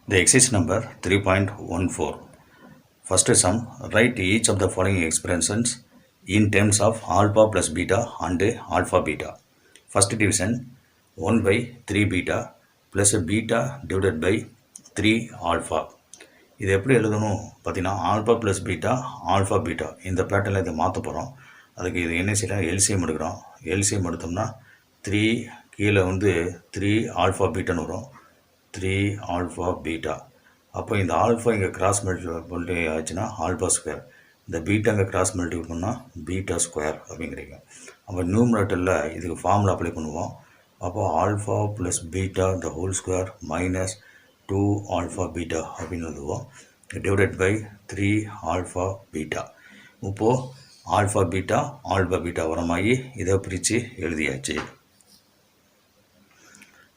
The exercise number 3.14. First sum, write each of the following expressions in terms of alpha plus beta and alpha beta. First division, 1 by 3 beta plus beta divided by 3 alpha. இது எப்படி எழுதணும் பார்த்தீங்கன்னா alpha plus beta alpha beta இந்த பேட்டர்னில் இதை மாற்ற போகிறோம். அதுக்கு இது என்ன செய்யலாம், எல்சிஎம் எடுக்கிறோம். எல்சிஎம் எடுத்தோம்னா 3 கீழே வந்து 3 ஆல்ஃபா பீட்டான்னு வரும். 3 ஆல்ஃபா பீட்டா. அப்போ இந்த ஆல்ஃபா இங்கே கிராஸ் மல்டிபிள் ஆச்சுன்னா ஆல்ஃபா ஸ்கொயர், இந்த பீட்டா இங்கே கிராஸ் மல்டிபிள் பண்ணால் பீட்டா ஸ்கொயர் அப்படிங்கிறீங்க. அப்போ நியூமரேட்டரில் இதுக்கு ஃபார்முலா அப்ளை பண்ணுவோம். அப்போ alpha plus beta the whole square minus 2 alpha beta அப்படின்னு எழுதுவோம். Divided by 3 alpha beta. இப்போது ஆல்ஃபா பீட்டா வரமாகி இதை பிரித்து எழுதியாச்சு.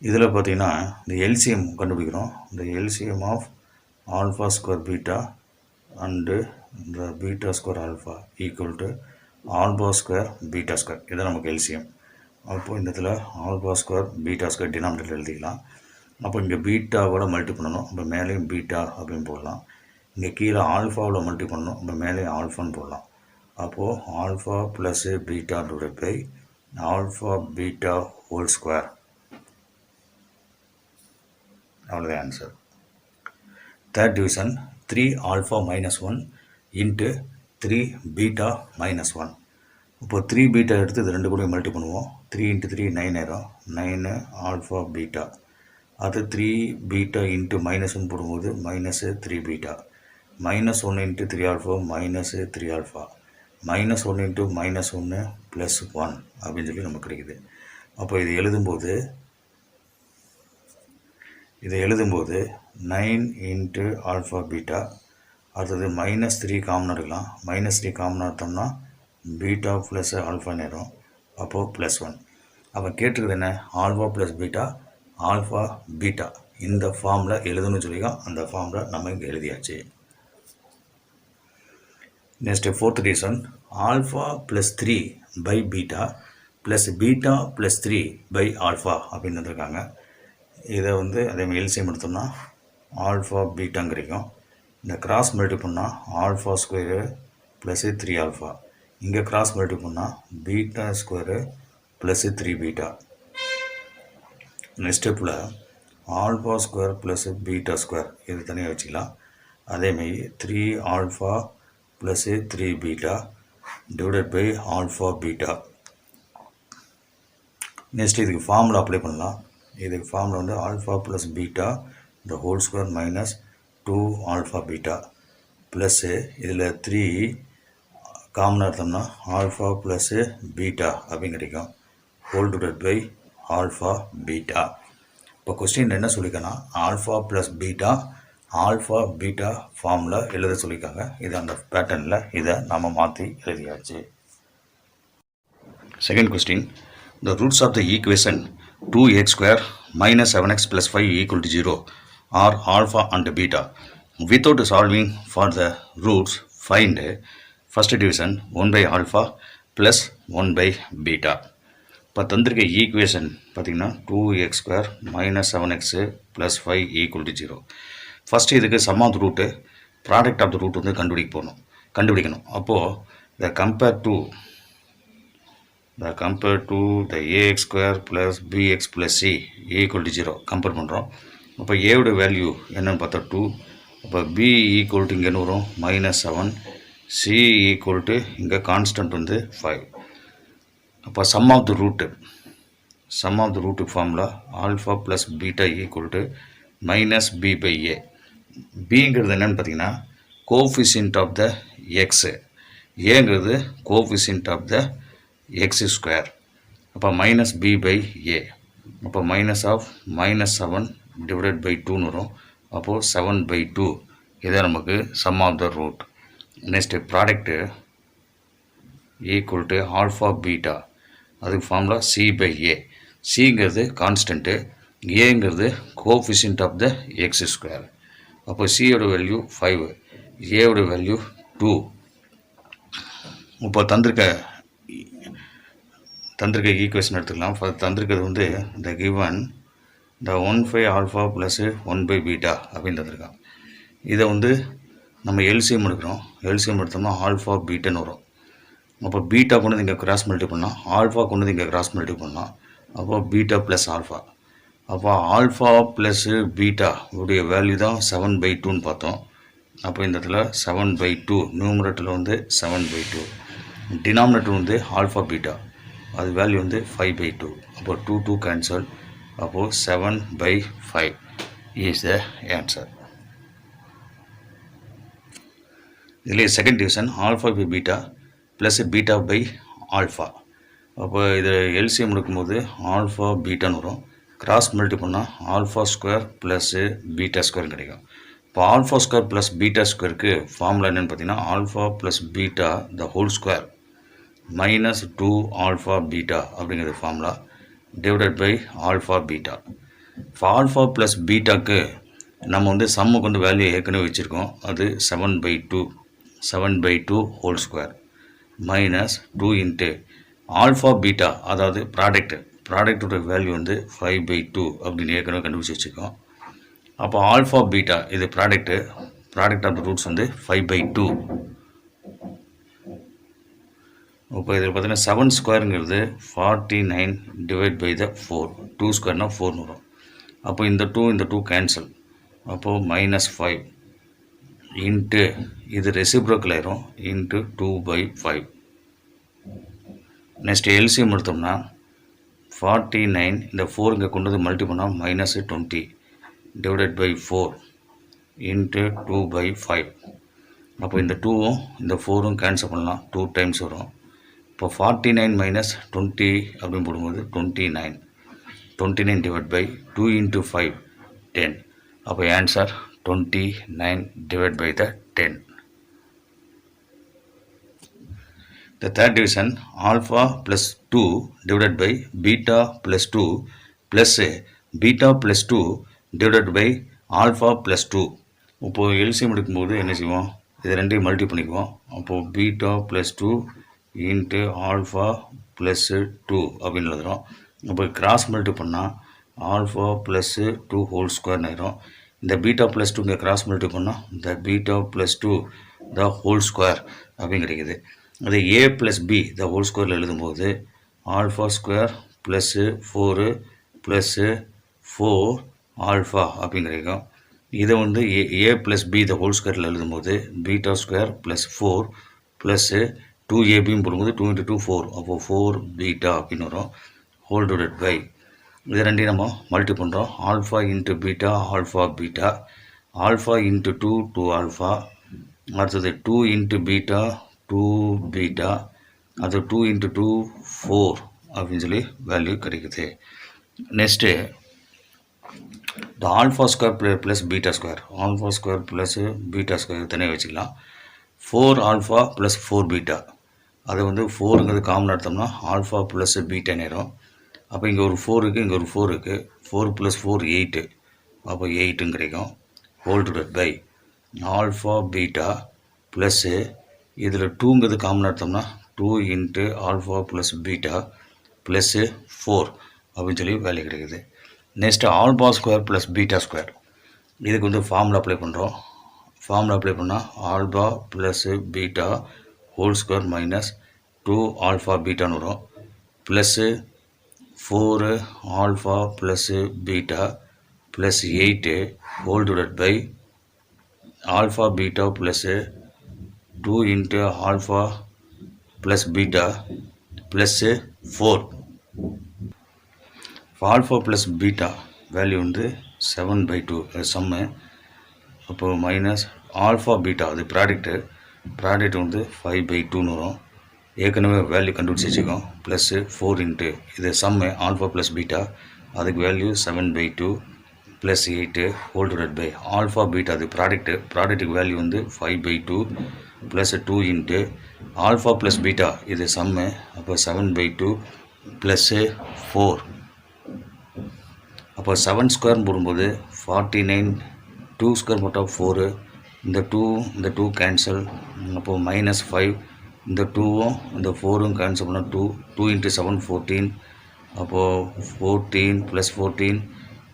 இதில் பார்த்தீங்கன்னா இந்த எல்சிஎம் கண்டுபிடிக்கிறோம். இந்த LCM of alpha square beta and இந்த beta square alpha equal to alpha square beta square. இதான் நமக்கு எல்சிஎம். அப்போது இந்த இடத்துல alpha square beta square denominator எழுதிக்கலாம். அப்போ இங்கே பீட்டாவோட மல்டி பண்ணணும், இப்போ மேலேயும் பீட்டா அப்படின்னு போடலாம். இங்கே கீழே ஆல்ஃபாவில் மல்டி பண்ணணும், இப்போ மேலேயும் ஆல்ஃபான்னு போடலாம். அப்போது alpha plus beta divide by alpha beta whole square. அவ்வளோதான் answer. Third division 3 alpha minus 1 into 3 beta minus 1. இப்போ 3 பீட்டா எடுத்து இது ரெண்டு கூட மல்டி பண்ணுவோம். 3 இன்ட்டு 3 9 ஆயிரும். 9 ஆல்ஃபா பீட்டா. அது 3 பீட்டா இன்ட்டு மைனஸ் 1 போடும்போது minus 3 beta. Minus 1 into 3 alpha minus 3 alpha. Minus 1 into minus 1 plus 1 அப்படின்னு சொல்லி நமக்கு கிடைக்குது. அப்போ இது எழுதும்போது 9 இன்ட்டு ஆல்ஃபா பீட்டா. அடுத்தது மைனஸ் 3 காமன் எடுக்கலாம். மைனஸ் 3 காமன் எடுத்தோம்னா பீட்டா ப்ளஸ் ஆல்ஃபா நேரம். அப்போது ப்ளஸ் 1. அப்போ கேட்டிருக்குது என்ன, alpha plus beta alpha beta இந்த ஃபார்மில் எழுதணும்னு சொல்லியிருக்கோம். அந்த ஃபார்மில் நம்ம இங்கே எழுதியாச்சு. Next fourth reason, alpha plus 3 by beta plus beta plus 3 by alpha அப்படின்னு வந்துருக்காங்க. இதை வந்து அதேமாதிரி எல்சிஎம் எடுத்தோம்னா ஆல்ஃபா பீட்டாங்க கிடைக்கும். இந்த கிராஸ் மல்டி பண்ணால் ஆல்ஃபா ஸ்கொயரு ப்ளஸ்ஸு 3 ஆல்ஃபா. இங்கே கிராஸ் மல்டி பண்ணால் beta square plus 3 beta. Next ஸ்டெப்பில் alpha square plus beta square இது தனியாக வச்சுக்கலாம். அதேமாதிரி 3 alpha plus 3 beta divided by alpha beta. Next இதுக்கு ஃபார்முலா அப்ளை பண்ணலாம். இதுக்கு ஃபார்முலா வந்து alpha plus beta the whole square minus 2 alpha beta plus இதில் 3 காமனாக எடுத்தோம்னா ஆல்ஃபா ப்ளஸ்ஸு பீட்டா அப்படின்னு கிடைக்கும். Whole divided by alpha beta. இப்போ கொஸ்டின் என்ன சொல்லியிருக்கேன்னா ஆல்ஃபா ப்ளஸ் ஆல்ஃபா பீட்டா ஃபார்மில் எழுத சொல்லியிருக்காங்க. இது அந்த பேட்டர்னில் இதை நம்ம மாற்றி எழுதியாச்சு. Second question, the roots of the equation 2x square minus 7x plus 5 equal to 0 or alpha and beta. Without solving for the roots find first division 1 by alpha plus 1 by beta. இப்போ தந்திருக்க equation பார்த்திங்கன்னா 2x square minus 7x plus 5 equal to 0. First இதுக்கு sum of the root product of the root வந்து கண்டுபிடிக்கணும். அப்போது the compare to the ax square plus bx plus c equal to 0 compare பண்ணுறோம். அப்போ ஏவோட வேல்யூ என்னென்னு பார்த்தா 2. அப்போ b ஈக்குவல் டு இங்கேன்னு வரும் மைனஸ் 7. c ஈக்குவல் டு இங்கே கான்ஸ்டன்ட் வந்து 5. அப்போ sum of the root formula alpha plus beta equal to minus b by a. பிங்கிறது என்னென்னு பார்த்தீங்கன்னா கோஃபிஷியன்ட் ஆஃப் த எக்ஸு, ஏங்கிறது coefficient of the x square. அப்போ மைனஸ் பி பை ஏ. அப்போ minus of minus 7 divided by 2ன்னு வரும். அப்போது 7 by 2 இதான் நமக்கு sum of the root. Next product equal to alpha beta, அதுக்கு ஃபார்முலா சி பை ஏ. சிங்கிறது கான்ஸ்டன்ட்டு, ஏங்கிறது coefficient of the x square. அப்போ சியோட வேல்யூ 5, ஏவோட வேல்யூ 2. இப்போ தந்திருக்க ஈக்குவேஷன் எடுத்துக்கலாம். தந்திருக்கிறது வந்து த கிவன் இந்த 1/5 ஆல்ஃபா ப்ளஸ் 1/, பீட்டா அப்படின்னு தந்திருக்கான். இதை வந்து நம்ம எல்சிஎம் எடுக்கிறோம். எல்சிஎம் எடுத்தோம்னா ஆல்ஃபா பீட்டான்னு வரும். அப்போ பீட்டா கொண்டு இங்கே கிராஸ் மல்டி பண்ணலாம், ஆல்ஃபா கொண்டு இங்கே கிராஸ் மல்டி பண்ணலாம். அப்போ பீட்டா ப்ளஸ் ஆல்ஃபா. அப்போ ஆல்ஃபா ப்ளஸ்ஸு பீட்டா உடைய வேல்யூ தான் 7/2ன்னு பார்த்தோம். அப்போ இந்த இடத்துல 7/2, நியூமரேட்டரில் வந்து 7/2, டினாமினேட்டர் வந்து ஆல்ஃபா பீட்டா, அது வேல்யூ வந்து 5/2. அப்போ 2 கேன்சல். அப்போது 7/5 இஸ் த ஆன்சர். இதுலேயே second division alpha by beta plus beta by alpha. அப்போ இது எல்சிஎம் எடுக்கும்போது ஆல்ஃபா பீட்டான்னு வரும். கிராஸ் மல்டி பண்ணால் alpha square plus beta square கிடைக்கும். இப்போ ஆல்ஃபா ஸ்கொயர் ப்ளஸ் பீட்டா ஸ்கொயருக்கு ஃபார்முலா என்னென்னு பார்த்தீங்கன்னா alpha plus beta the whole square minus 2 alpha beta அப்படிங்கிறது formula divided by alpha beta. இப்போ ஆல்ஃபா ப்ளஸ் பீட்டாக்கு நம்ம வந்து சம்மு கொண்டு வேல்யூ ஏற்கனவே வச்சுருக்கோம். அது 7/2 whole square minus 2 into alpha beta, அதாவது ப்ராடக்டோட வேல்யூ வந்து 5/2 அப்படின்னு ஏற்கனவே கண்டுபிடிச்சி வச்சுருக்கோம். அப்போ ஆல்ஃபா பீட்டா இது ப்ராடக்ட் ஆஃப் த ரூட்ஸ் வந்து 5/2. இப்போ இதில் பார்த்தீங்கன்னா 7 ஸ்கொயருங்கிறது 49 டிவைட் பை த 4. 2 ஸ்கொயர்னால் 4 வரும். அப்போ இந்த 2 கேன்சல். அப்போது -5 இன்ட்டு இது ரெசிப்ரோக்கல் ஆயிரும் இன்ட்டு 2/5. நெக்ஸ்ட் எல்சிஎம் எடுத்தோம்னா 49 இந்த 4 இங்கே கொண்டு வந்து மல்டி பண்ணால் -20 டிவைடட் பை 4 இன்ட்டு 2/5. அப்போ இந்த 2வும் இந்த 4ம் கேன்சல் பண்ணலாம், 2 டைம்ஸ் வரும். இப்போ 49 - 20 அப்படின்னு போடும்போது 29 டிவைட் பை 2 இன்ட்டு 5 10. அப்போ answer 29 divide by the 10. The third division alpha plus 2 divided by beta plus 2 plus beta plus 2 divided by alpha plus 2. இப்போது எல்சிஎம் எடுக்கும்போது என்ன செய்வோம், இது ரெண்டையும் மல்டி பண்ணிக்குவோம். அப்போது beta plus 2 into alpha plus 2 அப்படின்னு எழுதுகிறோம். அப்போ கிராஸ் மல்டி பண்ணால் ஆல்ஃபா ப்ளஸ்ஸு 2 ஹோல் ஸ்கொயர்னு ஆயிரும். இந்த பீட்டா ப்ளஸ் 2 இங்கே கிராஸ் மல்டி பண்ணால் இந்த பீட்டா ப்ளஸ் 2 த ஹோல் ஸ்கொயர் அப்படின்னு கிடைக்குது. அது ஏ ப்ளஸ் பி த ஹோல் ஸ்கொயரில் எழுதும்போது alpha square plus 4 plus 4 alpha அப்படின்னு கிடைக்கும். இதை வந்து ஏ ப்ளஸ் பி த ஹோல் ஸ்கொயரில் எழுதும்போது beta square plus 4 plus 2ab போடும்போது 2 × 2 4. அப்போது 4 பீட்டா அப்படின்னு வரும் ஹோல் டிவைடட் பை இது ரெண்டையும் நம்ம மல்டி பண்ணுறோம். Alpha into beta alpha beta, alpha into 2 alpha, அடுத்தது 2 இன்ட்டு பீட்டா 2 பீட்டா, அது 2 இன்ட்டு 2 4 அப்படின்னு சொல்லி வேல்யூ கிடைக்குது. நெக்ஸ்ட்டு இந்த alpha square plus beta square, alpha square plus beta square தனியாக வச்சுக்கலாம். 4 ஆல்ஃபா ப்ளஸ் 4 பீட்டா, அதை வந்து 4ங்கிறது காமன் எடுத்தோம்னா ஆல்ஃபா ப்ளஸ் பீட்டா நேரம். அப்போ இங்கே ஒரு 4 இருக்குது, இங்கே ஒரு 4 இருக்குது. 4 + 4 8. அப்போ 8 கிடைக்கும் whole divided by alpha beta plus இதில் 2ங்கிறது காமன் எடுத்தோம்னா 2 into alpha plus beta plus 4 அப்படின்னு சொல்லி வேல்யூ கிடைக்குது. Next alpha square plus beta square, இதுக்கு வந்து ஃபார்முலா அப்ளை பண்ணுறோம். ஃபார்முலா அப்ளை பண்ணால் alpha plus beta whole square minus 2 alpha பீட்டான்னு வரும் plus 4 alpha plus beta plus 8 whole divided by alpha beta plus 2 into alpha plus beta plus 4. Alpha plus beta value வந்து 7/2 சம்மு. அப்போது minus alpha beta அது product வந்து 5/2ன்னு வரும். ஏற்கனவே value கண்டுபிடிச்சி வச்சுக்கோம். ப்ளஸ்ஸு 4 இன்ட்டு இது சம்மு ஆல்ஃபா ப்ளஸ் பீட்டா, அதுக்கு value 7/2 plus 8 whole divided by alpha beta அது ப்ராடக்ட்டுக்கு வேல்யூ வந்து 5/2 plus 2 into alpha plus beta இது சம்மு. அப்போ 7/2 ப்ளஸ்ஸு 4. அப்போ 7 ஸ்கொயர்னு போடும்போது 49, 2 ஸ்கொயர் போட்டால் 4, இந்த 2 கேன்சல். அப்போது -5, இந்த 2வும் இந்த 4ம் கேன்சல் பண்ணால் 2 × 7 14. அப்போது 14 + 14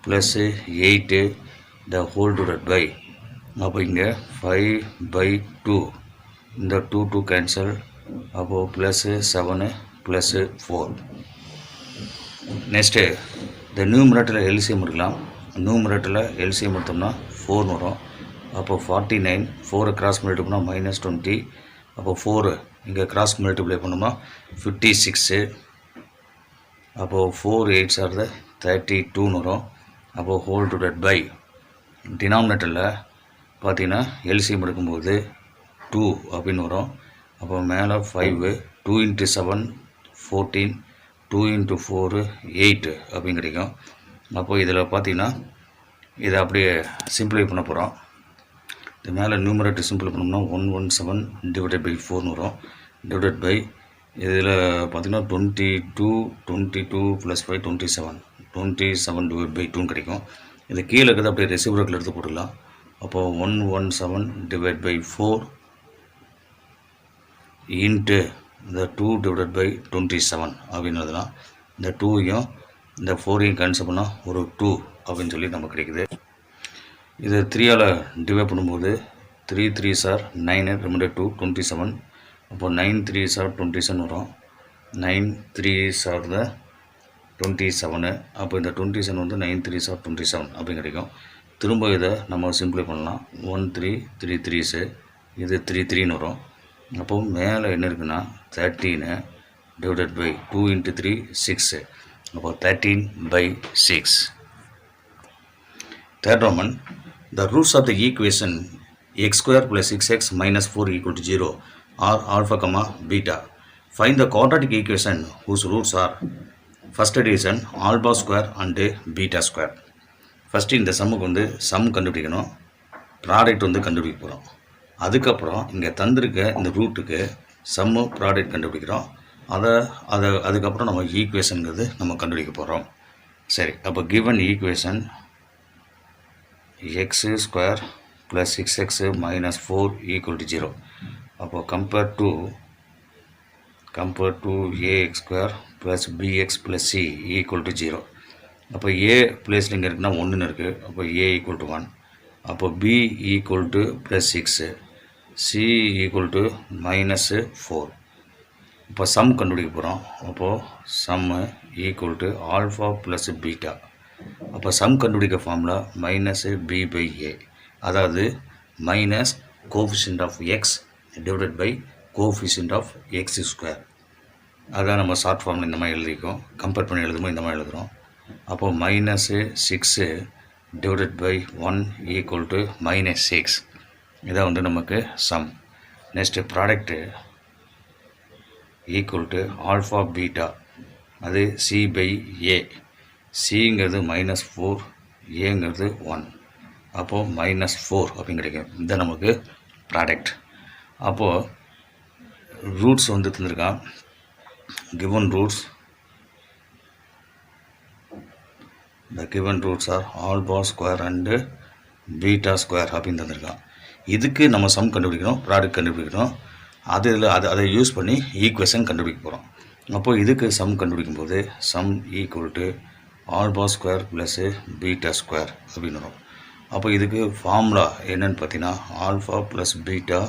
plus 8 the whole divide by, அப்போ இங்கே 5/2, இந்த 2 கேன்சல், அப்போது ப்ளஸ் 7 ப்ளஸ் 4. நெக்ஸ்ட்டு இந்த நியூமரேட்டரில் எல்சிஎம் இருக்கலாம். நியூமரேட்டரில் எல்சிஎம் எடுத்தோம்னா 4 வரும். அப்போ 49, 4 கிராஸ் மல்டிப்ளை பண்ணால் -20, அப்போ 4 இங்கே கிராஸ் மல்டிப்ளை பண்ணோம்னா 56. அப்போது 4 8s ஆர் 32 வரும். அப்போது ஹோல் டிவைட் பை, டினாமினேட்டரில் பார்த்தீங்கன்னா எல்சிஎம் எடுக்கும்போது 2 அப்படின்னு வரும். அப்போ மேலே 5, 2 × 7 14, 2 × 4 8 அப்படின்னு கிடைக்கும். அப்போது இதில் பார்த்தீங்கன்னா இதை அப்படியே சிம்பிளை பண்ண போகிறோம். இது மேலே நியூமரேட்டர் சிம்பிளை பண்ணோம்னா 117 டிவைடட் பை 4 வரும். டிவைடட் பை இதில் பார்த்தீங்கன்னா 22 + 5 27 டிவைட் பை 2 கிடைக்கும். இது கீழே இருக்கிறது அப்படியே ரெசிப்ரோக்கல் எடுத்து போட்டுக்கலாம். அப்போது 117 டிவைட் பை 4 இன்ட்டு இந்த 2 டிவைடட் பை 27 அப்படின்றதுலாம், இந்த 2யும் இந்த 4யும் கேன்சல் பண்ணால் ஒரு 2 அப்படின்னு சொல்லி நமக்கு கிடைக்குது. இது 3ஆல் டிவைட் பண்ணும்போது 3 3s are 9, ரிமைண்டர் 2 27. அப்போ 9 3s are 27 வரும். 9 3s are 27. அப்போ இந்த 27 வந்து 9 3s are 27 அப்படின்னு கிடைக்கும். திரும்ப இதை நம்ம சிம்பிளை பண்ணலாம். 1 3 3 3s, இது 3 3ன்னு வரும். அப்போது மேலே என்ன இருக்குன்னா 13 டிவைடட் பை 2 × 3 6. அப்போது 13/6. Third Roman, the roots of the equation x² + 6x - 4 = 0 are alpha, beta. Find the quadratic equation whose roots are first division alpha square and beta square. First இந்த சம்முக்கு வந்து சம் கண்டுபிடிக்கணும், ப்ராடக்ட் வந்து கண்டுபிடிக்க போகிறோம். அதுக்கப்புறம் இங்கே தந்திருக்க இந்த ரூட்டுக்கு சம்மு ப்ராடக்ட் கண்டுபிடிக்கிறோம். அதுக்கப்புறம் நம்ம ஈக்குவேஷனுங்கிறது நம்ம கண்டுபிடிக்க போகிறோம். சரி, அப்போ கிவன் ஈக்குவேஷன் x² + 6x - 4 = 0. அப்போது compare to ax² + bx + c = 0. அப்போ a பிளேஸில் இங்கே இருக்குன்னா 1ன்னு இருக்குது. அப்போ a = 1. அப்போ b = +6, c = -4. இப்போ சம் கண்டுபிடிக்க போகிறோம். அப்போது sum equal alpha plus beta. அப்போ சம் கண்டுபிடிக்க ஃபார்முலா -b/a, அதாவது minus coefficient of x divided by coefficient of x². அதான் நம்ம ஷார்ட் ஃபார்மில் இந்த மாதிரி எழுதிக்கோம். கம்பேர் பண்ணி எழுதும்போது இந்த மாதிரி எழுதுகிறோம். அப்போது -6 டிவைடட் பை 1 = -6. இதான் வந்து நமக்கு sum. Next product equal alpha beta, அது c/a. சிங்கிறது -4, ஏங்கிறது 1. அப்போது -4 அப்படின்னு கிடைக்கும். இதுதான் நமக்கு ப்ராடக்ட். அப்போது ரூட்ஸ் வந்து தந்திருக்கான். given roots, the given roots are alpha square and beta square அப்படின்னு தந்திருக்கான். இதுக்கு நம்ம சம் கண்டுபிடிக்கணும், ப்ராடக்ட் கண்டுபிடிக்கணும். அதை யூஸ் பண்ணி ஈக்குவேஷன் கண்டுபிடிக்க போகிறோம். அப்போது இதுக்கு சம் கண்டுபிடிக்கும்போது sum equal alpha square plus beta square அப்படின்னு வரும். அப்போ இதுக்கு ஃபார்முலா என்னென்னு பார்த்தீங்கன்னா alpha plus beta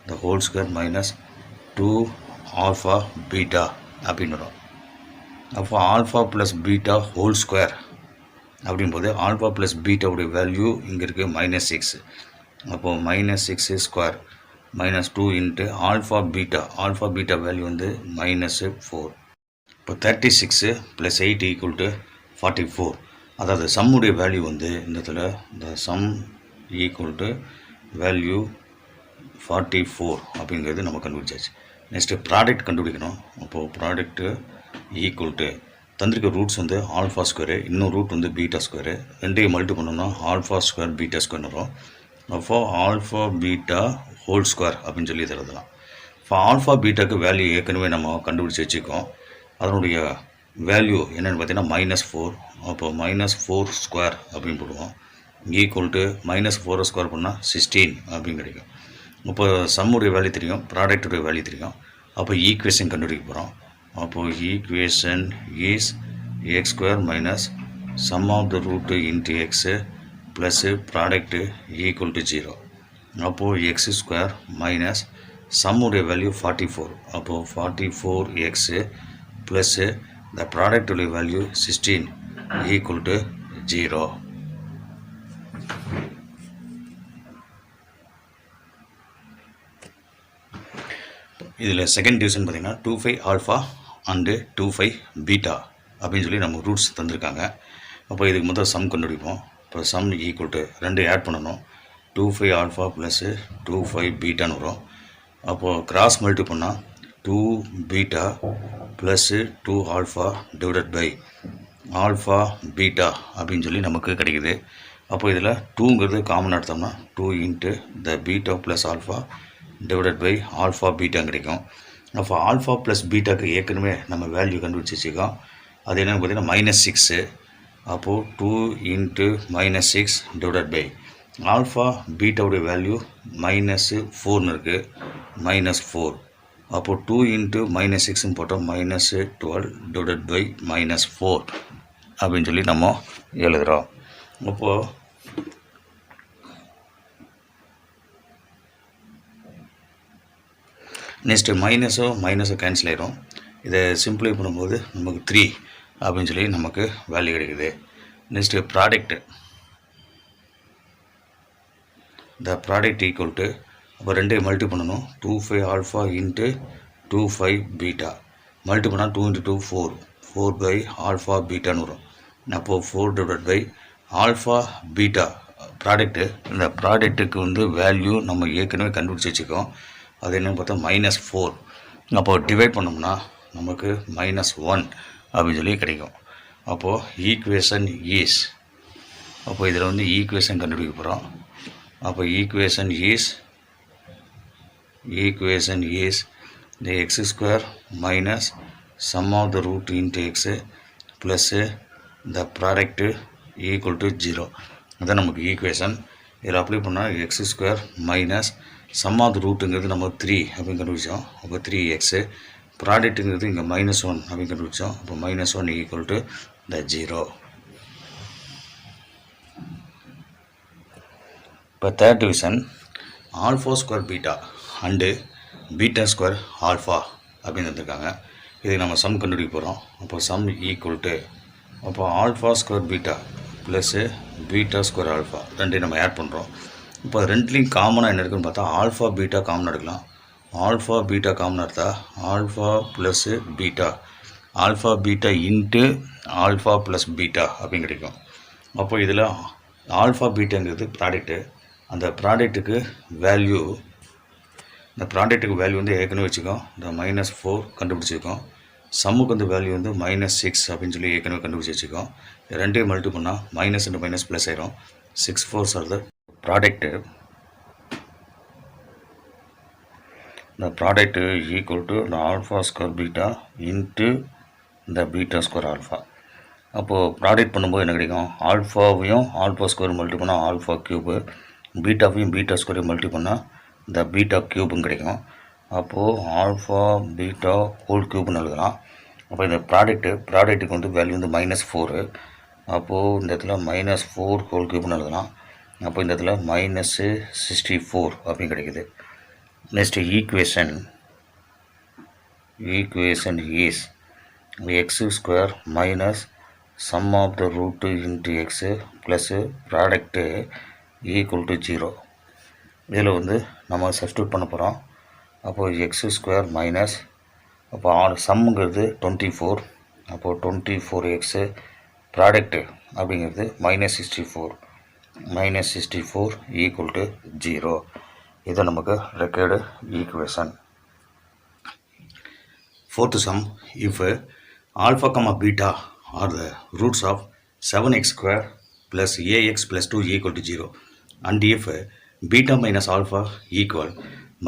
the whole square -2 alpha beta அப்படின்னு வரும். அப்போ alpha plus beta whole square அப்படிங்கும்போது ஆல்ஃபா ப்ளஸ் பீட்டாவுடைய வேல்யூ இங்கே இருக்குது -6. அப்போது -6 square -2 into alpha beta value வந்து -4. இப்போ 36 + 8 = 44. அதாவது சம்முடைய வேல்யூ வந்து இந்த இடத்துல இந்த சம் ஈக்குவல் வேல்யூ 44 அப்படிங்கிறது நம்ம கண்டுபிடிச்சாச்சு. நெக்ஸ்ட்டு ப்ராடக்ட் கண்டுபிடிக்கணும். அப்போது ப்ராடக்ட்டு ஈக்குவல் தந்திரிக்க ரூட்ஸ் வந்து ஆல்ஃபா ஸ்கொயரு, இன்னும் ரூட் வந்து பீட்டா ஸ்கொயரு, ரெண்டையும் மல்டி பண்ணோம்னா ஆல்ஃபா ஸ்கொயர் பீட்டா ஸ்கொயர்னு வரும். அப்போ ஆல்ஃபா பீட்டா ஹோல் ஸ்கொயர் அப்படின்னு சொல்லி எழுதலாம். இப்போ ஆல்ஃபா பீட்டாக்கு வேல்யூ ஏற்கனவே நம்ம கண்டுபிடிச்சி வச்சுக்கோம். அதனுடைய வேல்யூ என்னென்னு பார்த்தீங்கன்னா -4. அப்போ -4 ஸ்கொயர் அப்படின்னு போடுவோம். ஈக்குவல் -4 ஸ்கொயர் பண்ணால் 16 அப்படின்னு கிடைக்கும். இப்போ சம்முடைய வேல்யூ தெரியும், ப்ராடக்டுடைய வேல்யூ தெரியும். அப்போ ஈக்குவேஷன் கண்டுபிடிக்க போகிறோம். அப்போது equation is x² - sum of the root into x plus product equal to 0. அப்போது x square minus sum உடைய value 44. அப்போது 44x plus the product உடைய value 16 equal to 0. இதில் செகண்ட் டிவிஷன் பார்த்திங்கன்னா 25 ஆல்ஃபா அண்டு 25 பீட்டா அப்படின்னு சொல்லி நம்ம ரூட்ஸ் தந்திருக்காங்க. அப்போ இதுக்கு முதல் சம் கண்டுபிடிப்போம். இப்போ சம் ஈக்குவல் டு ரெண்டு ஆட் பண்ணணும். 25 ஆல்ஃபா ப்ளஸ்ஸு 25 பீட்டான்னு வரும். அப்போது கிராஸ் மல்டி பண்ணால் 2 beta plus 2 alpha divided by alpha beta அப்படின்னு சொல்லி நமக்கு கிடைக்குது. அப்போ இதில் 2ங்கிறது காமன் எடுத்தோம்னா 2 into the beta plus alpha divided by alpha beta கிடைக்கும். அப்போ ஆல்ஃபா ப்ளஸ் பீட்டாக்கு ஏற்கனவே நம்ம வேல்யூ கண்டுபிடிச்சி வச்சுக்கோம். அது என்னென்னு பார்த்தீங்கன்னா -6. அப்போது 2 இன்ட்டு -6 டிவைடட் பை ஆல்ஃபா பீட்டாவுடைய வேல்யூ -4ன்னு இருக்குது, -4. அப்போது 2 இன்ட்டு -6ன்னு போட்டோம், -12 டிவைடட் பை -4 அப்படின்னு சொல்லி நம்ம எழுதுகிறோம். அப்போது நெக்ஸ்ட்டு மைனஸோ கேன்சல் ஆகிடும். இதை சிம்பிளை பண்ணும்போது நமக்கு 3 அப்படின்னு சொல்லி நமக்கு வேல்யூ கிடைக்குது. Next product, the product equal to அப்போ ரெண்டையும் மல்டி பண்ணணும். 25 ஆல்ஃபா இன்ட்டு 25 பீட்டா மல்டி பண்ணால் 2 இன்ட்டு 2 4 பை ஆல்ஃபா பீட்டான்னு வரும். அப்போது 4 divide by alpha beta product. இந்த ப்ராடக்ட்டுக்கு வந்து வேல்யூ நம்ம ஏற்கனவே கண்டுபிடிச்சி வச்சுக்கோம். அது என்னென்னு பார்த்தா -4. அப்போது டிவைட் பண்ணோம்னா நமக்கு -1 அப்படின்னு சொல்லி கிடைக்கும். அப்போது ஈக்குவேஷன் ஈஸ், அப்போ இதில் வந்து ஈக்குவேஷன் கண்டுபிடிக்க போகிறோம். அப்போ equation is the x square minus sum of the root into x plus the product equal to 0. அதான் நமக்கு ஈக்குவேஷன். இதில் அப்ளை பண்ணால் x square minus sum of the rootங்கிறது நம்ம 3 அப்படின்னு கண்டுபிடிச்சோம். அப்போ 3x ப்ராடக்ட்டுங்கிறது இங்கே -1 அப்படின்னு கண்டுபிடிச்சோம். அப்போ -1 ஈக்குவல் டு த 0. இப்போ third division alpha square beta and beta square alpha அப்படின்னு தந்துருக்காங்க. இதுக்கு நம்ம சம் கண்டுபிடிக்க போகிறோம். அப்போ சம் ஈக்குவல் டு அப்போ alpha square beta plus beta square alpha ரெண்டையும் நம்ம ஆட் பண்ணுறோம். இப்போ ரெண்டுலேயும் காமனாக என்ன இருக்குன்னு பார்த்தா ஆல்ஃபா பீட்டா காமனாக எடுக்கலாம். ஆல்ஃபா பீட்டா காமனாக எடுத்தால் alpha plus beta, alpha beta into alpha plus beta அப்படின்னு கிடைக்கும். அப்போ இதில் ஆல்ஃபா பீட்டாங்கிறது ப்ராடக்ட்டு. அந்த ப்ராடக்ட்டுக்கு வேல்யூ, இந்த ப்ராடக்ட்டுக்கு வேல்யூ வந்து ஏற்கனவே வச்சுக்கோம். இந்த -4 கண்டுபிடிச்சிருக்கோம். சம்முக்கு வந்து வேல்யூ வந்து -6 அப்படின்னு சொல்லி ஏற்கனவே கண்டுபிடிச்சி வச்சுக்கோம். ரெண்டையும் மல்டி பண்ணால் மைனஸ் இன்ட்டு மைனஸ் ப்ளஸ் ஆயிரும். 6 4s R the product. the product equal to the alpha square beta into the beta square alpha. அப்போது ப்ராடக்ட் பண்ணும்போது என்ன கிடைக்கும், ஆல்ஃபாவையும் ஆல்ஃபா ஸ்கொயர் மல்டி பண்ணால் ஆல்ஃபா க்யூபு, பீட்டாவையும் பீட்டா ஸ்கொயரையும் மல்டி பண்ணால் த பீட்டா க்யூபுன்னு கிடைக்கும். அப்போது ஆல்ஃபா பீட்டா ஹோல் க்யூப்னு எழுதலாம். அப்போ இந்த ப்ராடக்ட்டுக்கு வந்து வேல்யூ வந்து -4. அப்போது இந்த இடத்துல -4 ஹோல் க்யூப்னு எழுதலாம். அப்போ இந்த இடத்துல -64 அப்படின்னு கிடைக்குது. Next equation is x square minus sum of the root into x plus product equal to 0. இதில் வந்து நம்ம சப்ஸ்டியூட் பண்ண போகிறோம். அப்போது எக்ஸ் ஸ்கொயர் மைனஸ் அப்போ சம்முங்கிறது 24. அப்போது 24x ப்ராடக்ட்டு அப்படிங்கிறது -64 ஈக்குவல் டு 0. இது நமக்கு record equation. Fourth sum, if alpha comma beta are the roots of 7x square plus ax plus 2 equal to 0 and if beta minus alpha equal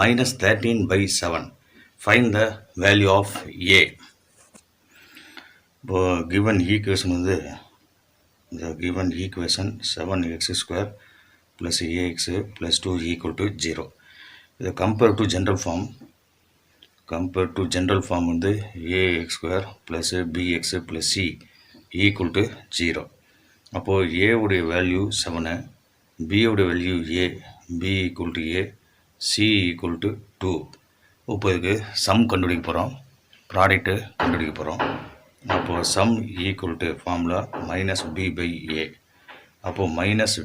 -13/7, find the value of a. இப்போ given equation வந்து the given equation 7x square plus ax plus 2 equal to 0. இதை compare to general form வந்து ax square plus bx plus c equal to 0. அப்போது ஏவுடைய value 7, பியோடைய value a, b equal to a, c equal to 2. இப்போ இதுக்கு some கண்டுபிடிக்க போகிறோம், product கண்டுபிடிக்க போகிறோம். அப்போது sum equal to formula minus b by a. அப்போது மைனஸ்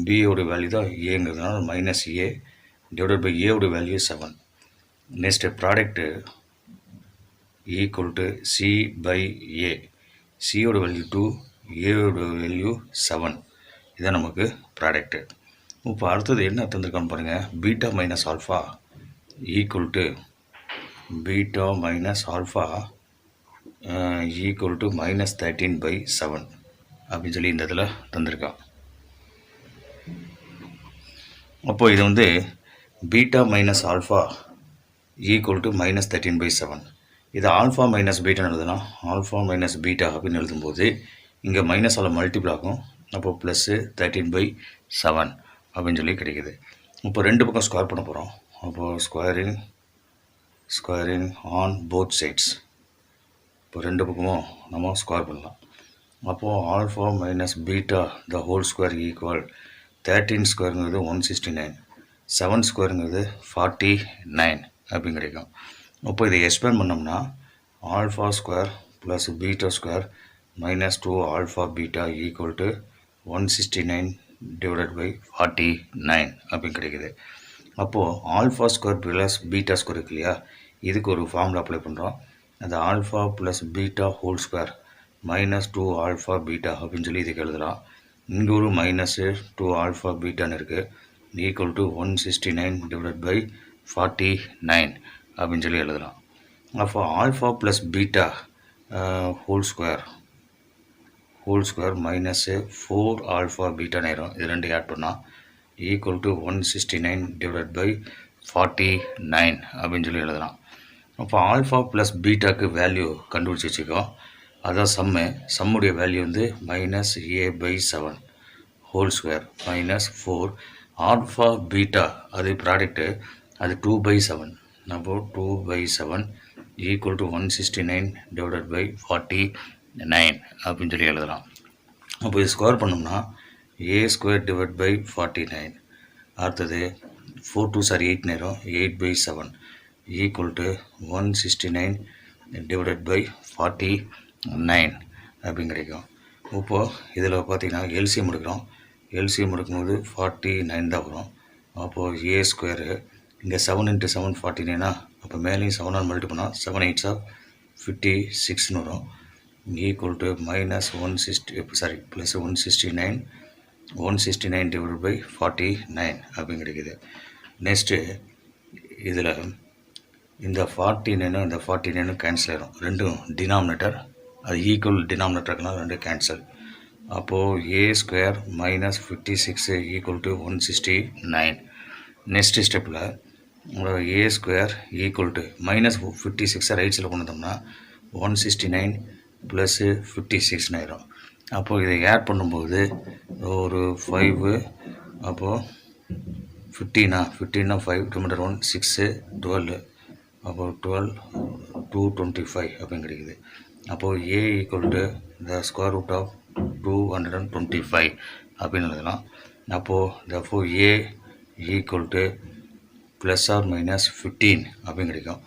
பியோடைய வேல்யூ தான் ஏங்கிறதுனால மைனஸ் ஏ டிவைடட் பை ஏவுடைய value 7. Next product equal to c by a. சியோட வேல்யூ 2, ஏவோட வேல்யூ 7. இதான் நமக்கு ப்ராடக்ட்டு. இப்போ அடுத்தது என்ன தந்திருக்கான்னு பாருங்கள். Beta minus alpha equal to beta minus alpha equal to minus 13/7 அப்படின்னு சொல்லி இந்த இதில் தந்திருக்கான். அப்போது இது வந்து beta minus alpha equal to minus 13/7. இது ஆல்ஃபா மைனஸ் பீட்டான்னு எழுதுனா ஆல்ஃபா மைனஸ் பீட்டா அப்படின்னு எழுதும்போது இங்கே மைனஸால் மல்டிபிள் ஆகும். அப்போது ப்ளஸ்ஸு 13/7 அப்படின்னு சொல்லி கிடைக்கிது. இப்போ ரெண்டு பக்கம் ஸ்கொயர் பண்ண போகிறோம். அப்போது ஸ்கொயரிங் ஆன் போத் சைட்ஸ். இப்போ ரெண்டு பக்கமும் நம்ம ஸ்கொயர் பண்ணலாம். அப்போது alpha minus beta the whole square equal 13 ஸ்கொயருங்கிறது 169, 7 ஸ்கொயருங்கிறது 49 அப்படின்னு கிடைக்கும். இப்போ இதை எக்ஸ்பேண்ட் பண்ணோம்னா alpha square plus beta square minus 2 alpha beta equal to 169 divided by 49 அப்படின்னு கிடைக்குது. அப்போது alpha square plus beta square இருக்கு இல்லையா, இதுக்கு ஒரு ஃபார்முலா அப்ளை பண்ணுறோம். அந்த alpha plus beta whole square minus 2 alpha beta அப்படின்னு சொல்லி இதுக்கு எழுதலாம். இங்கே ஒரு மைனஸு 2 ஆல்ஃபா பீட்டான்னு இருக்குது, ஈக்குவல் டு 169 டிவைடட் பை 49 அப்படின்னு சொல்லி எழுதலாம். அப்போ alpha plus beta whole square minus 4 alpha beta நேரம் இது ரெண்டு ஆட் பண்ணால் ஈக்குவல் டு 169 டிவைடட் பை 49 அப்படின்னு சொல்லி எழுதலாம். அப்போ ஆல்ஃபா ப்ளஸ் பீட்டாக்கு வேல்யூ கண்டுபிடிச்சி வச்சுக்கோம். அதான் சம்முடைய வேல்யூ வந்து minus a/7 whole square minus 4 alpha beta அது ப்ராடக்ட்டு அது 2/7. அப்போது 2/7 ஈக்குவல் டு 169 டிவைடட் பை 49 அப்படின்னு சொல்லி எழுதலாம். அப்போ இது ஸ்கொயர் பண்ணோம்னா ஏ ஸ்கொயர் டிவைட் பை 49. அடுத்தது 8 நேரம் 8/7 ஈக்குவல் டு 169 டிவைடட் பை 49 அப்படின்னு கிடைக்கும். இப்போது இதில் பார்த்திங்கன்னா எல்சிஎம் எடுக்கிறோம். எல்சிஎம் எடுக்கும்போது 49 தான் வரும். அப்போது ஏ ஸ்கொயரு இங்கே 7 × 7 49. அப்போ மேலேயும் 7 மல்டிபிள் பண்ணால் 7 8 56ன்னு வரும். Equal to minus 160 plus 169 divide by 49 அப்படின்னு கிடைக்கிது. நெக்ஸ்ட்டு இதில் இந்த 49 இந்த 49 கேன்சல் ஆகிடும். ரெண்டும் டினாமினேட்டர் அது ஈக்குவல் டினாமினேட்டர் இருக்குன்னா ரெண்டும் கேன்சல். அப்போது a square minus 56 equal to 169. Next ஸ்டெப்பில் a square equal to minus 56 right சைடில் கொண்டு வந்தோம்னா 169 ப்ளஸ்ஸு 56 ஆயிரும். அப்போது இதை ஆட் பண்ணும்போது ஒரு 5, அப்போது 15 5 2 1 6 12, அப்போது 12 225 அப்படின்னு கிடைக்குது. அப்போது a equal to the square root of 225 அப்படின்னு எழுதலாம். அப்போது a equal to plus or minus 15 அப்படின்னு கிடைக்கும்.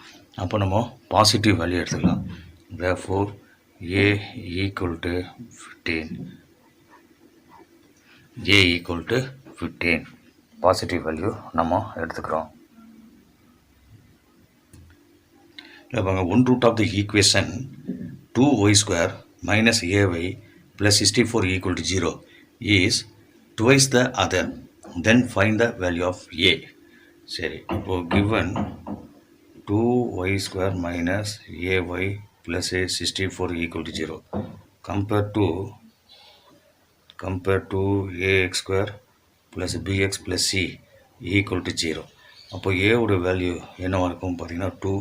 அப்போ நம்ம பாசிட்டிவ் வேல்யூ எடுத்துக்கலாம். therefore a equal to 15. a equal to 15 positive value நம்ம எடுத்துக்கிறோம். இப்போ 1 root of the equation 2y² minus ay plus 64 equal to 0 is twice the other. Then find the value of a. சரி, இப்போ given 2y² minus ay plus 64 equal to 0 compared to ax² plus bx plus c equal to 0. அப்போ a உடைய value என்னவாக இருக்கும் பார்த்தீங்கன்னா 2.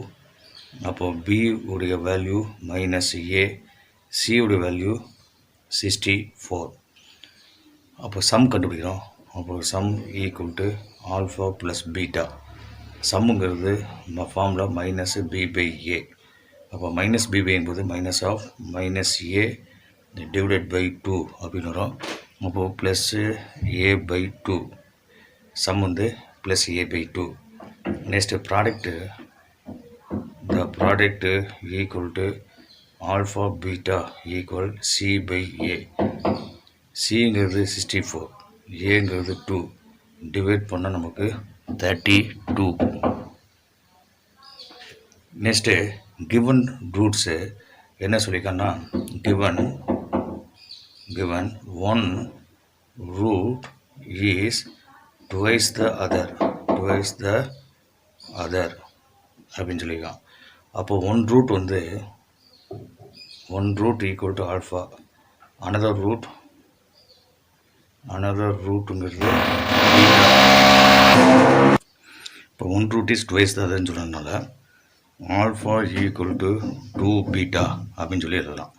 அப்போது b உடைய value minus a, c உடைய வேல்யூ 64. அப்போ சம் கண்டுபிடிக்கிறோம். அப்போது sum equal to alpha plus beta. சம்முங்கிறது ஃபார்முலா மைனஸ் b/a. அப்போ மைனஸ் b/a என்பது minus of minus a divided by 2 அப்படின்னு வரும். அப்போது ப்ளஸ்ஸு ஏ பை 2 சம் வந்து plus a by 2. Next product the product equal to alpha beta equal c by a. சிங்கிறது 64, ஏங்கிறது 2, divide பண்ணால் நமக்கு 32. நெக்ஸ்ட்டு கிவன் ரூட்ஸு என்ன சொல்லியிருக்காங்கன்னா given one root is twice the other அப்படின்னு சொல்லியிருக்கான். அப்போ ஒன் ரூட் வந்து one root equal to alpha, another ரூட்டுங்கிறது இப்போ one root is twice the அதர்ன்னு சொன்னதுனால ஆல்ஃபா ஈக்குவல் டு 2 பீட்டா அப்படின்னு சொல்லி எழுதலாம்.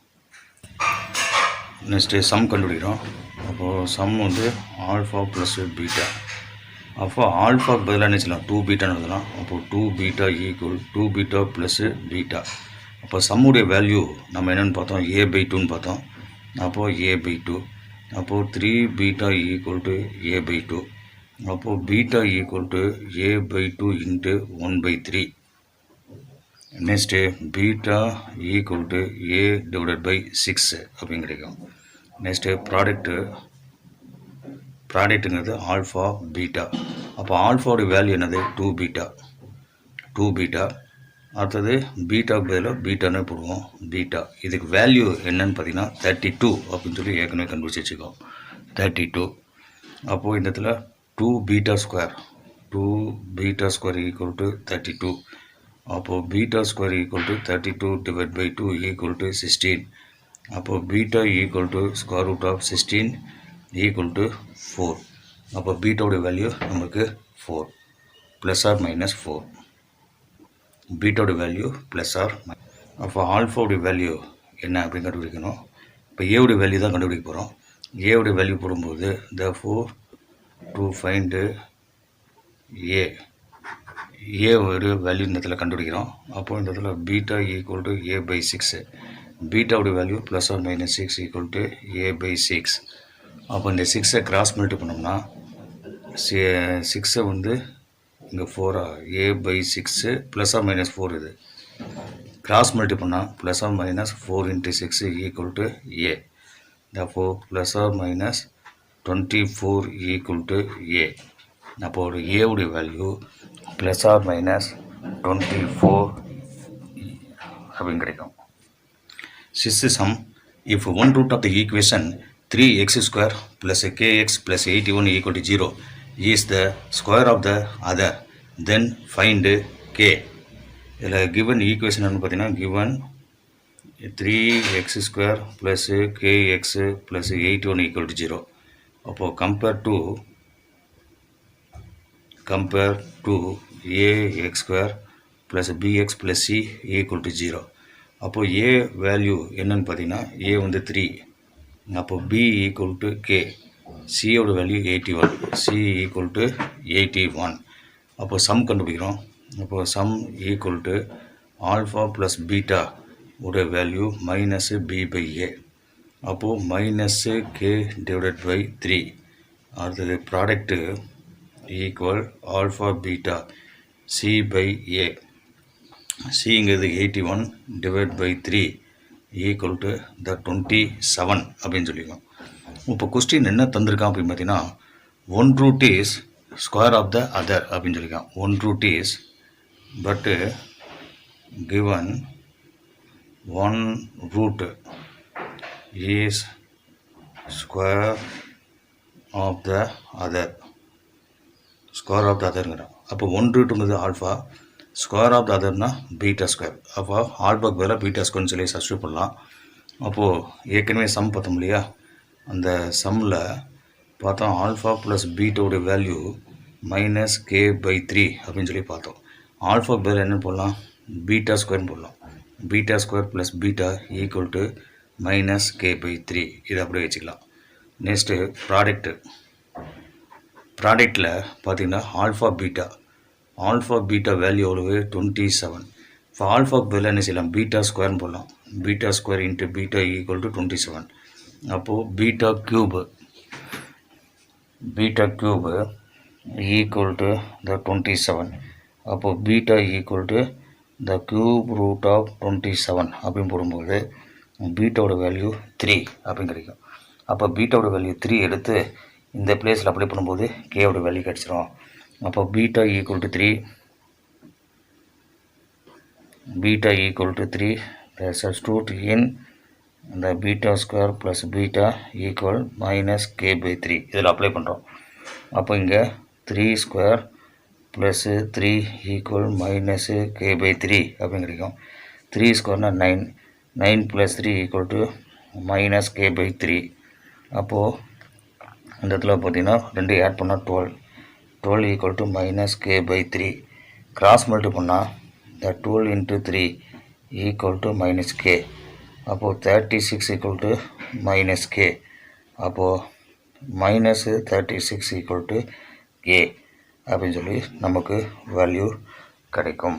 நெக்ஸ்ட்டு சம் கண்டுபிடிக்கிறோம். அப்போது சம் வந்து ஆல்ஃபா ப்ளஸ் பீட்டா. அப்போ ஆல்ஃபாக்கு பதிலாக என்ன செய்யலாம், 2 பீட்டான்னு எழுதலாம். அப்போது 2 beta equal 2 beta plus beta. அப்போ சம்முடைய வேல்யூ நம்ம என்னென்னு பார்த்தோம், ஏ பை 2ன்னு பார்த்தோம். அப்போது ஏ பை 2. அப்போது 3 beta equal to a by 2. அப்போது beta equal to a by 2 into 1/3. Next beta equal to a divided by 6 அப்படின்னு கிடைக்கும். நெக்ஸ்ட்டு ப்ராடக்ட்டுங்கிறது ஆல்ஃபா பீட்டா. அப்போ ஆல்ஃபாவுடைய வேல்யூ என்னது, 2 பீட்டா. அடுத்தது பீட்டாவுக்கு பதிலாக பீட்டானே போடுவோம், பீட்டா. இதுக்கு வேல்யூ என்னன்னு பார்த்தீங்கன்னா 32 அப்படின்னு சொல்லி ஏற்கனவே கண்டுபிடிச்சி வச்சுக்கோம், 32. அப்போது இந்த இடத்துல 2 பீட்டா ஸ்கொயர் ஈக்குவல் டு 32. அப்போது beta square equal to 32 divide by 2 equal to 16. அப்போது beta equal to square root of 16 equal to 4. அப்போ பீட்டாவுடைய வேல்யூ நமக்கு 4 ப்ளஸ் ஆர் மைனஸ் 4. பீட்டாவுடைய வேல்யூ ப்ளஸ் ஆர். அப்போ ஆல்ஃபாவுடைய வேல்யூ என்ன அப்படின்னு கண்டுபிடிக்கணும். இப்போ ஏவுடைய வேல்யூ தான் கண்டுபிடிக்க போகிறோம். ஏவுடைய வேல்யூ போடும்போது therefore to find ஏவுடைய வேல்யூ இந்த இடத்துல கண்டுபிடிக்கிறோம். அப்போது இந்த இடத்துல beta equal to a by 6. பீட்டாவுடைய value plus or minus 6 equal to a by 6. அப்போ இந்த 6 கிராஸ் மல்டி பண்ணோம்னா 6 வந்து இங்கே 4 a by 6 plus or minus 4. இது கிராஸ் மல்டி பண்ணால் plus or minus 4 into 6 equal to a. அப்போ plus or minus 24 equal to a. அப்போது ஏவுடைய வேல்யூ ப்ளஸ் ஆர் மைனஸ் 24 அப்படின்னு கிடைக்கும். Sixth sum, if one root of the equation 3x square plus kx plus 81 equal to 0 is the square of the other, then find k. இதில் given equation பார்த்தீங்கன்னா given 3x square plus kx plus 81 equal to 0. அப்போது compare to ax square plus bx plus c equal to 0. அப்போது a value என்னன்னு பார்த்தீங்கன்னா a வந்து 3. அப்போது b equal to k, சியோட value 81, c equal to 81. அப்போது sum கண்டுபிடிக்கிறோம். அப்போது sum equal to alpha plus beta உடைய value minus b by a. அப்போது மைனஸ் k டிவைடட் பை 3. அடுத்தது product equal alpha beta c by a. சிங்கிறது 81 divide by 3 equal to the 27 அப்படின்னு சொல்லியிருக்கோம். இப்போ கொஸ்டின் என்ன தந்திருக்கான் அப்படின்னு பார்த்தீங்கன்னா one root is square of the other அப்படின்னு சொல்லியிருக்கான். One root is but given one root is square of the other, square of the அதருங்கிறான். அப்போ ஒன் ரூட்டுங்கிறது ஆல்ஃபா, ஸ்கொயர் ஆஃப் த அதர்னா பீட்டா ஸ்கொயர். அப்போ ஆல்ஃபாக்கு பதிலாக பீட்டா ஸ்கொயர்னு சொல்லி சப்ஸ்டியூட் பண்ணலாம். அப்போது ஏற்கனவே சம் பார்த்தோம் இல்லையா, அந்த சம்மில் பார்த்தோம் ஆல்ஃபா ப்ளஸ் பீட்டாவுடைய வேல்யூ மைனஸ் கே பை 3 அப்படின்னு சொல்லி பார்த்தோம். ஆல்ஃபாக்கு பதிலாக என்ன போடலாம், பீட்டா ஸ்கொயர்னு போடலாம். Beta square plus beta equal to minus k by 3. இதை அப்படியே வச்சுக்கலாம். நெக்ஸ்ட்டு ப்ராடக்டில் பார்த்தீங்கன்னா ஆல்ஃபா பீட்டா வேல்யூ எவ்வளவு 27. இப்போ ஆல்ஃபாக்கு பதிலாக என்ன செய்யலாம், பீட்டா ஸ்கொயர்னு போடலாம். Beta square into beta equal to 27. அப்போது beta cube equal to the 27. அப்போது beta equal to the cube root of 27 அப்படின்னு போடும்போது பீட்டாவோட வேல்யூ 3 அப்படின்னு கிடைக்கும். அப்போ பீட்டாவோட வேல்யூ 3 எடுத்து இந்த பிளேஸில் அப்ளை பண்ணும்போது கேவோட வேல்யூ கிடச்சிரும். அப்போ beta equal to 3 substitute in the beta square plus beta equal minus k by 3 இதில் அப்ளை பண்ணுறோம். அப்போ இங்கே 3 square plus 3 equal minus k by 3 அப்படின்னு கிடைக்கும். 3 ஸ்கொயர்னால் 9 plus 3 equal to minus k by 3. அப்போது இந்த இடத்துல பார்த்தீங்கன்னா 2 ஆட் பண்ணால் 12 equal to minus k by 3. Cross multi பண்ணால் the 12 into 3 equal to minus k. அப்போது 36 equal to minus k. அப்போது minus 36 equal to k அப்படின்னு சொல்லி நமக்கு வேல்யூ கிடைக்கும்.